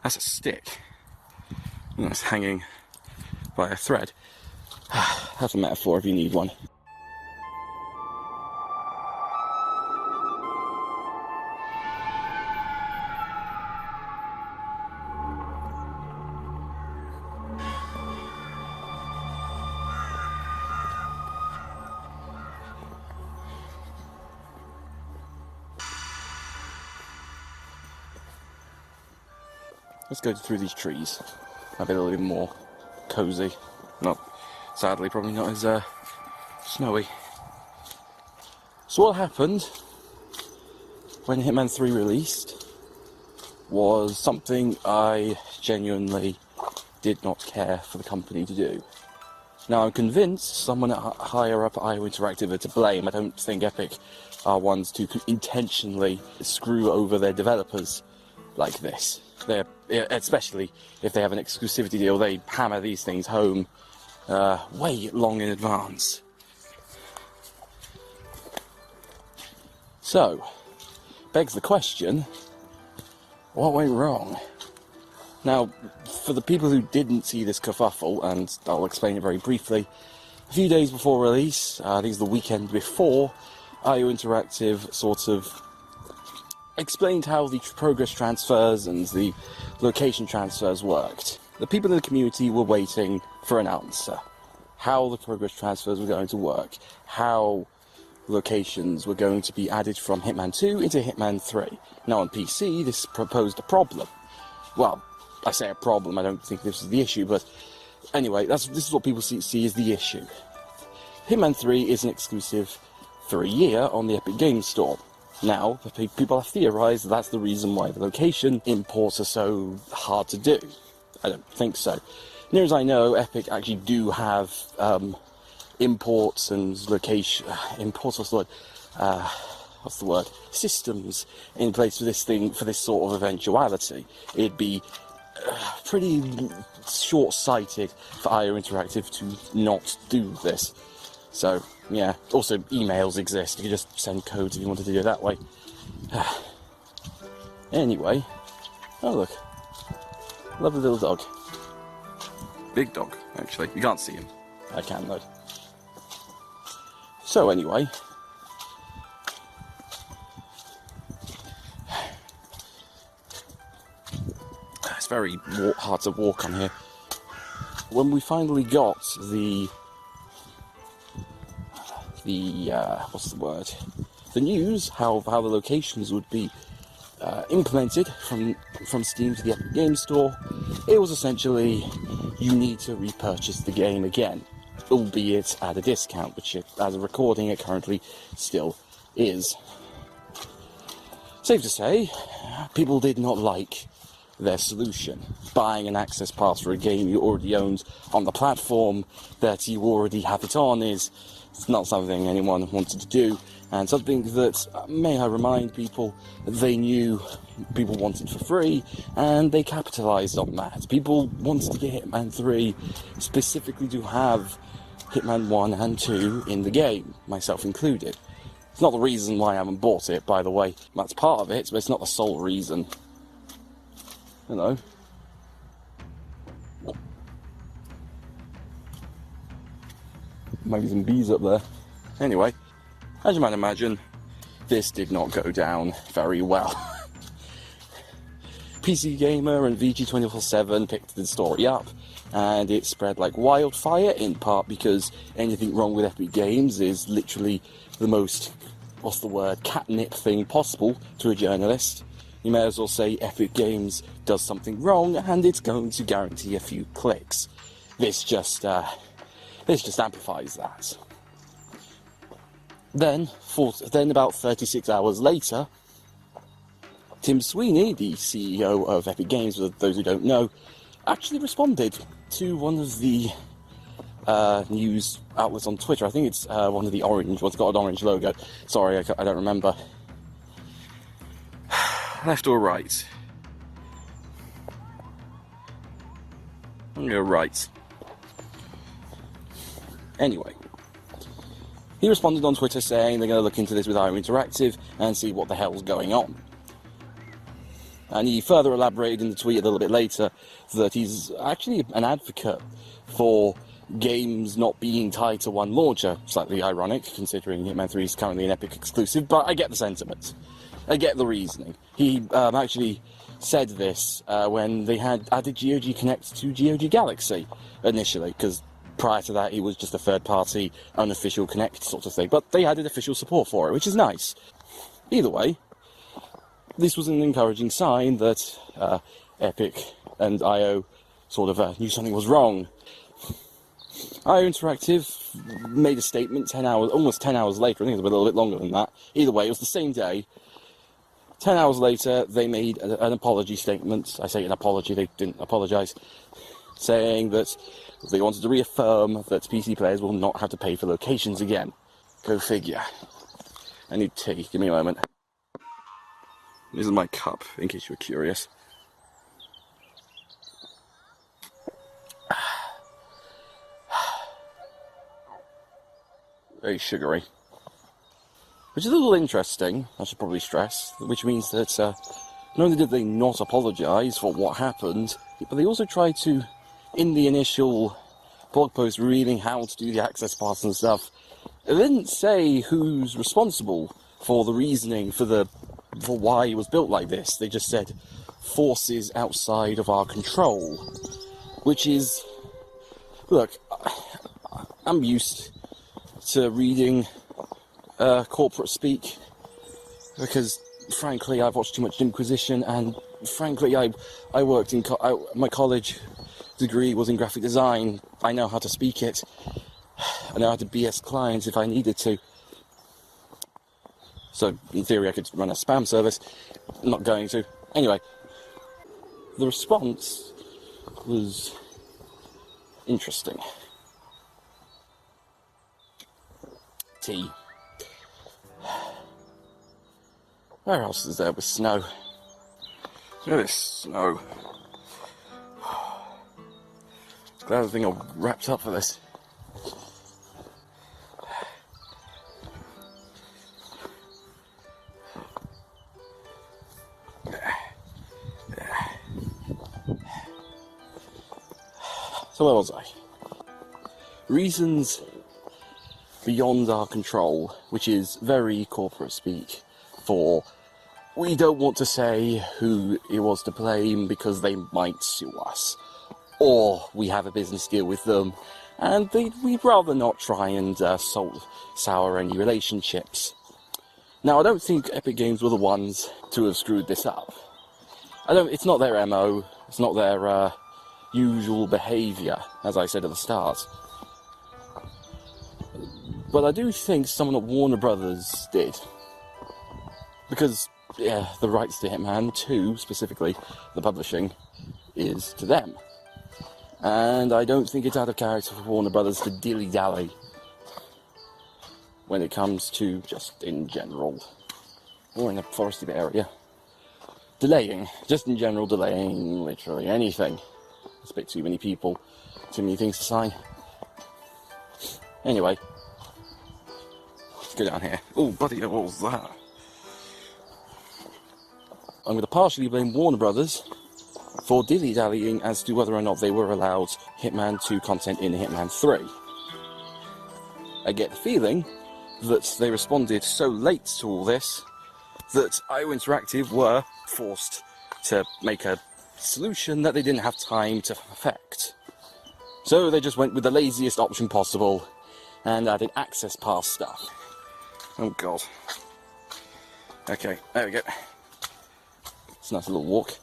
That's a stick. And that's hanging by a thread. That's a metaphor if you need one. Let's go through these trees. I'll be a little bit more cosy. Not, sadly, probably not as snowy. So what happened when Hitman 3 released was something I genuinely did not care for the company to do. Now, I'm convinced someone higher up at IO Interactive are to blame. I don't think Epic are ones to intentionally screw over their developers like this. They're, especially if they have an exclusivity deal, they hammer these things home way long in advance. So, begs the question, what went wrong? Now, for the people who didn't see this kerfuffle, and I'll explain it very briefly, a few days before release, I think it's the weekend before, IO Interactive sort of explained how the progress transfers and the location transfers worked. The people in the community were waiting for an answer. How the progress transfers were going to work. How locations were going to be added from Hitman 2 into Hitman 3. Now on PC, this proposed a problem. Well, I say a problem, I don't think this is the issue, but anyway, this is what people see as the issue. Hitman 3 is an exclusive for a year on the Epic Games Store. Now, people have theorised that's the reason why the location imports are so hard to do. I don't think so. Near as I know, Epic actually do have imports and location... what's the word? Systems in place for this thing, for this sort of eventuality. It'd be pretty short-sighted for IO Interactive to not do this. So, yeah. Also, emails exist. You can just send codes if you wanted to do it that way. Anyway. Oh, look. Lovely little dog. Big dog, actually. You can't see him. I can, though. So, anyway. It's very hard to walk on here. When we finally got the what's the word? The news, how the locations would be implemented from Steam to the Epic Games Store, it was essentially, you need to repurchase the game again, albeit at a discount, which as a recording it currently still is. Safe to say, people did not like their solution. Buying an access pass for a game you already owned on the platform that you already have it on is not something anyone wanted to do, and something that, may I remind people, they knew people wanted for free, and they capitalised on that. People wanted to get Hitman 3 specifically to have Hitman 1 and 2 in the game, myself included. It's not the reason why I haven't bought it, by the way. That's part of it, but it's not the sole reason. You know. Maybe some bees up there. Anyway, as you might imagine, this did not go down very well. PC Gamer and VG247 picked the story up, and it spread like wildfire, in part because anything wrong with Epic Games is literally the most, what's the word, catnip thing possible to a journalist. You may as well say Epic Games does something wrong, and it's going to guarantee a few clicks. This just amplifies that. Then about 36 hours later, Tim Sweeney, the CEO of Epic Games, for those who don't know, actually responded to one of the news outlets on Twitter. I think it's one of the orange ones, got an orange logo. Sorry, I don't remember. Left or right? I'm going to go right. Anyway, he responded on Twitter saying they're going to look into this with IO Interactive and see what the hell's going on. And he further elaborated in the tweet a little bit later that he's actually an advocate for games not being tied to one launcher. Slightly ironic, considering Hitman 3 is currently an Epic exclusive, but I get the sentiment. I get the reasoning. He actually said this when they had added GOG Connect to GOG Galaxy initially, because prior to that it was just a third-party, unofficial Connect sort of thing, but they added official support for it, which is nice. Either way, this was an encouraging sign that Epic and IO sort of knew something was wrong. IO Interactive made a statement almost 10 hours later. I think it was a little bit longer than that. Either way, it was the same day. 10 hours later, they made an apology statement. I say an apology, they didn't apologise. Saying that they wanted to reaffirm that PC players will not have to pay for locations again. Go figure. I need tea, give me a moment. This is my cup, in case you were curious. Very sugary. Which is a little interesting, I should probably stress, which means that not only did they not apologise for what happened, but they also tried to, in the initial blog post revealing how to do the access pass and stuff, they didn't say who's responsible for the reasoning for why it was built like this. They just said forces outside of our control, which is, look, I'm used to reading corporate speak because, frankly, I've watched too much Inquisition, and frankly, I worked in my college degree was in graphic design. I know how to speak it. I know how to BS clients if I needed to. So, in theory, I could run a spam service. I'm not going to. Anyway, the response was interesting. Tea. Where else is there with snow? Look at this snow. Glad everything all wrapped up for this. So where was I? Reasons beyond our control, which is very corporate speak for we don't want to say who it was to blame because they might sue us, or we have a business deal with them and we'd rather not try and sour any relationships. Now, I don't think Epic Games were the ones to have screwed this up. It's not their MO, it's not their usual behaviour, as I said at the start. But I do think someone at Warner Brothers did. Because, yeah, the rights to Hitman 2, specifically, the publishing, is to them. And I don't think it's out of character for Warner Brothers to dilly-dally when it comes to just in general, or in a forested area, delaying, just in general delaying literally anything. It's a bit too many people, too many things to sign. Anyway, let's go down here. Oh, buddy, what was that? I'm going to partially blame Warner Brothers for dilly-dallying as to whether or not they were allowed Hitman 2 content in Hitman 3. I get the feeling that they responded so late to all this that IO Interactive were forced to make a solution that they didn't have time to perfect. So they just went with the laziest option possible and added access pass stuff. Oh god. Okay, there we go. It's a nice little walk.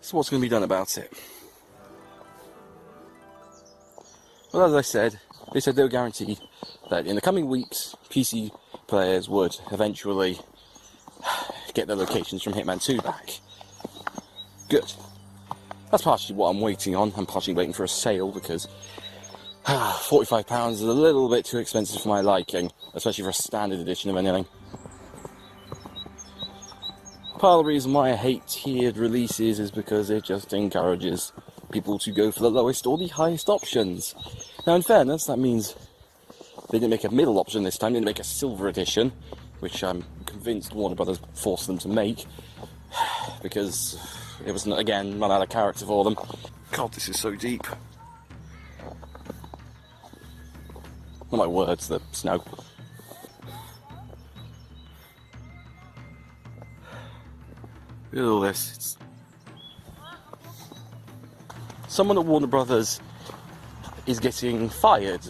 So what's going to be done about it? Well, as I said, they said they were guaranteed that in the coming weeks, PC players would eventually get their locations from Hitman 2 back. Good. That's partially what I'm waiting on. I'm partially waiting for a sale because £45 is a little bit too expensive for my liking, especially for a standard edition of anything. Part of the reason why I hate tiered releases is because it just encourages people to go for the lowest or the highest options. Now, in fairness, that means they didn't make a middle option this time, they didn't make a silver edition, which I'm convinced Warner Brothers forced them to make, because it was, again, run out of character for them. God, this is so deep. Not my words, the snow. Look at all this. Someone at Warner Brothers is getting fired,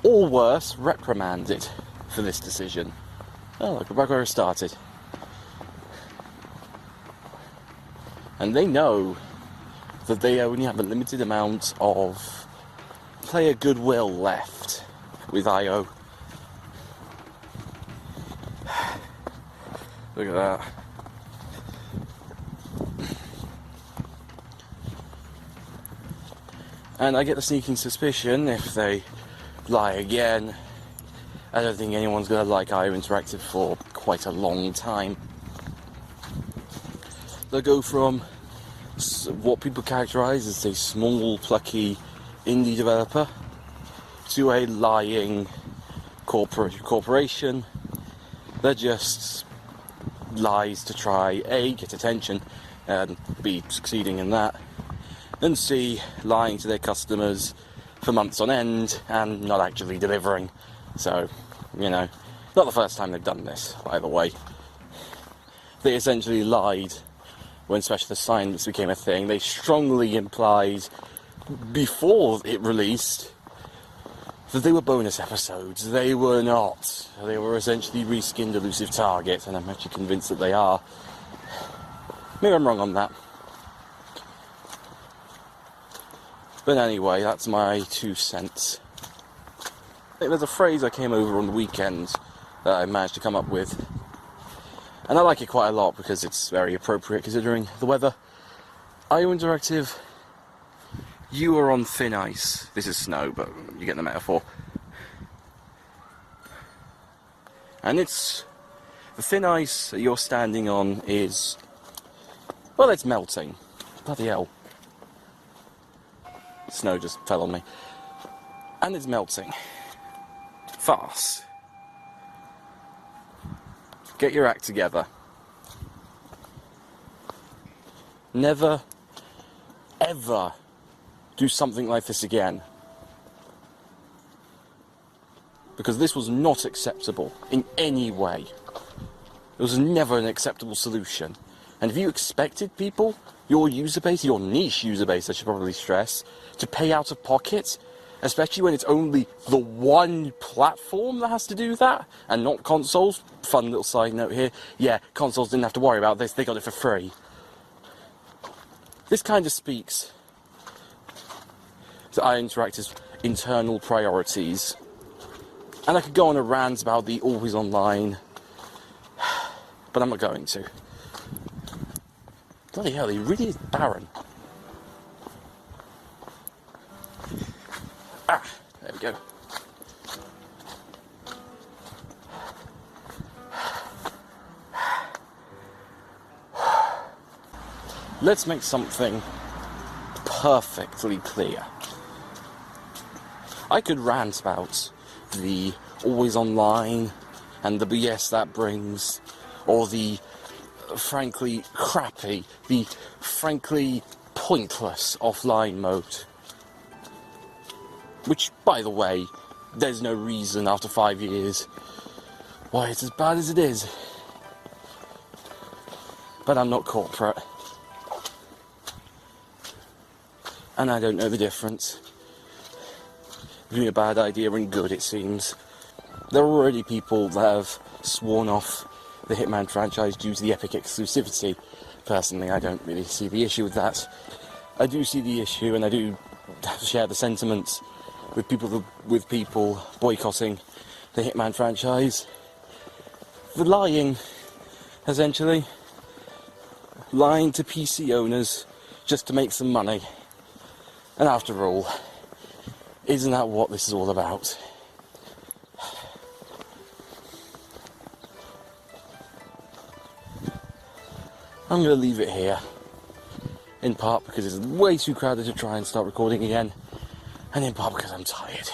or worse, reprimanded for this decision. Oh, look, back where it started. And they know that they only have a limited amount of player goodwill left with IO. Look at that. And I get the sneaking suspicion, if they lie again, I don't think anyone's going to like IO Interactive for quite a long time. They'll go from what people characterise as a small, plucky indie developer to a lying corporation that just lies to try A, get attention, and B, succeeding in that, and C, lying to their customers for months on end and not actually delivering. So, you know, not the first time they've done this, by the way. They essentially lied when special assignments became a thing. They strongly implied before it released that they were bonus episodes. They were not. They were essentially reskinned Elusive Target, and I'm actually convinced that they are. Maybe I'm wrong on that. But anyway, that's my 2 cents. There's a phrase I came over on the weekend that I managed to come up with, and I like it quite a lot because it's very appropriate considering the weather. IO Interactive, you are on thin ice. This is snow, but you get the metaphor. And it's the thin ice that you're standing on is, well, it's melting. Bloody hell. Snow just fell on me. And it's melting. Fast. Get your act together. Never, ever do something like this again. Because this was not acceptable in any way. It was never an acceptable solution. And if you expected people, your user base, your niche user base, I should probably stress, to pay out of pocket, especially when it's only the one platform that has to do that, and not consoles. Fun little side note here. Yeah, consoles didn't have to worry about this, they got it for free. This kind of speaks to IO Interactive's internal priorities. And I could go on a rant about the always online, but I'm not going to. Bloody hell, he really is barren. Ah, there we go. Let's make something perfectly clear. I could rant about the always online and the BS that brings, or the frankly crappy, the frankly pointless offline mode. Which, by the way, there's no reason after 5 years why it's as bad as it is. But I'm not corporate. And I don't know the difference between a bad idea and good, it seems. There are already people that have sworn off the Hitman franchise due to the Epic exclusivity. Personally, I don't really see the issue with that. I do see the issue, and I do share the sentiments with people boycotting the Hitman franchise. The lying, essentially. Lying to PC owners just to make some money. And after all, isn't that what this is all about? I'm going to leave it here. in part because it's way too crowded to try and start recording again, and in part because I'm tired.